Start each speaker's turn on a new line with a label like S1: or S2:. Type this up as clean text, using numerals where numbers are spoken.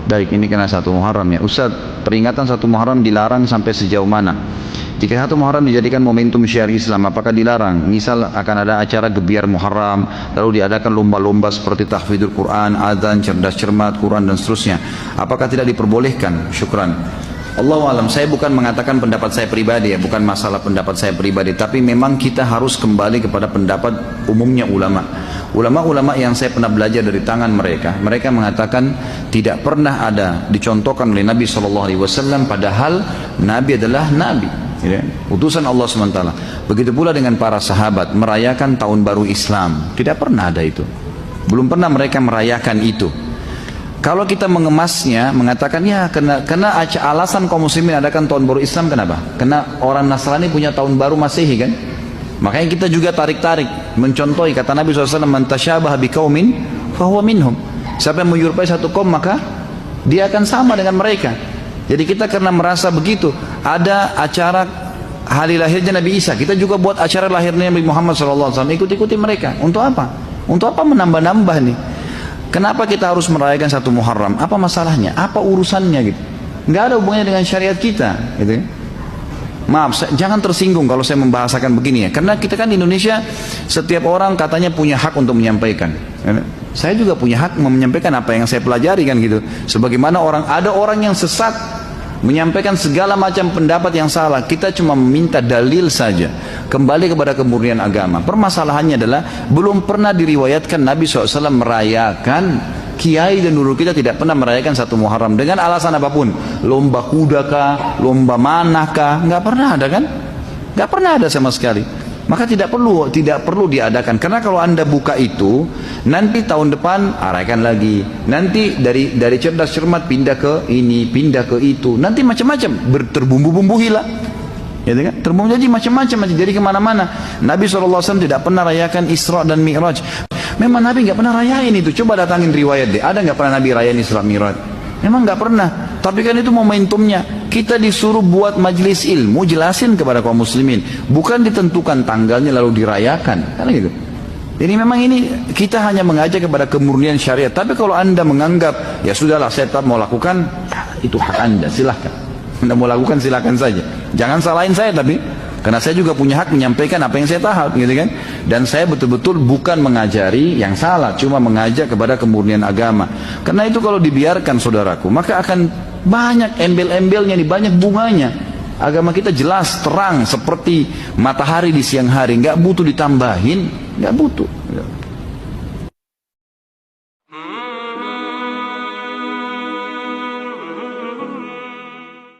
S1: Baik, ini kena 1 Muharram ya. Ustaz, peringatan 1 Muharram dilarang sampai sejauh mana? Jika 1 Muharram dijadikan momentum syiar Islam, apakah dilarang? Misal akan ada acara gebiar Muharram, lalu diadakan lomba-lomba seperti tahfidzul Quran, adzan, cerdas cermat, Quran dan seterusnya. Apakah tidak diperbolehkan? Syukran. Allahu alam, saya bukan mengatakan pendapat saya pribadi ya, bukan masalah pendapat saya pribadi, tapi memang kita harus kembali kepada pendapat umumnya ulama. Ulama-ulama yang saya pernah belajar dari tangan mereka, mereka mengatakan tidak pernah ada dicontohkan oleh Nabi SAW, padahal Nabi adalah Nabi, ya, utusan Allah SWT. Begitu pula dengan para sahabat merayakan tahun baru Islam, tidak pernah ada itu. Belum pernah mereka merayakan itu. Kalau kita mengemasnya, mengatakan ya karena alasan kaum muslimin adakan tahun baru Islam, kenapa? Karena orang Nasrani punya tahun baru Masehi kan? Makanya kita juga tarik-tarik mencontohi kata Nabi SAW, man tasyabaha biqaumin fahuwa minhum. Siapa yang menyerupai satu kaum maka dia akan sama dengan mereka. Jadi kita karena merasa begitu, ada acara hari lahirnya Nabi Isa, kita juga buat acara lahirnya Nabi Muhammad SAW, ikut-ikuti mereka. Untuk apa? Untuk apa menambah-nambah nih? Kenapa kita harus merayakan 1 Muharram? Apa masalahnya? Apa urusannya gitu? Nggak ada hubungannya dengan syariat kita, gitu. Maaf, jangan tersinggung kalau saya membahasakan begini ya. Karena kita kan di Indonesia, setiap orang katanya punya hak untuk menyampaikan. Saya juga punya hak menyampaikan apa yang saya pelajari kan gitu. Sebagaimana ada orang yang sesat, menyampaikan segala macam pendapat yang salah. Kita cuma meminta dalil saja. Kembali kepada kemurnian agama. Permasalahannya adalah belum pernah diriwayatkan Nabi SAW merayakan. Kiai dan guru kita tidak pernah merayakan 1 Muharram dengan alasan apapun, lomba kuda kah, lomba manah kah, nggak pernah ada kan? Nggak pernah ada sama sekali. Maka tidak perlu diadakan, karena kalau anda buka itu, nanti tahun depan arakan lagi, nanti dari cerdas cermat pindah ke ini, pindah ke itu, nanti macam-macam, terbumbu-bumbu hilang. Ya kan? Terbumbu jadi macam-macam, jadi kemana-mana. Nabi SAW tidak pernah rayakan Isra dan Mi'raj. Memang Nabi nggak pernah rayain itu. Coba datangin riwayat deh. Ada nggak pernah Nabi rayain Isra Mi'raj? Memang nggak pernah. Tapi kan itu momentumnya. Kita disuruh buat majelis ilmu, jelasin kepada kaum muslimin. Bukan ditentukan tanggalnya lalu dirayakan. Kan gitu. Jadi memang ini kita hanya mengajak kepada kemurnian syariat. Tapi kalau anda menganggap ya sudahlah saya tetap mau lakukan, itu hak anda. Silahkan. Anda mau lakukan silahkan saja. Jangan salahin saya tapi. Karena saya juga punya hak menyampaikan apa yang saya tahu, gitu kan? Dan saya betul-betul bukan mengajari yang salah, cuma mengajak kepada kemurnian agama. Karena itu kalau dibiarkan saudaraku, maka akan banyak embel-embelnya, banyak bunganya. Agama kita jelas, terang, seperti matahari di siang hari, nggak butuh ditambahin, nggak butuh.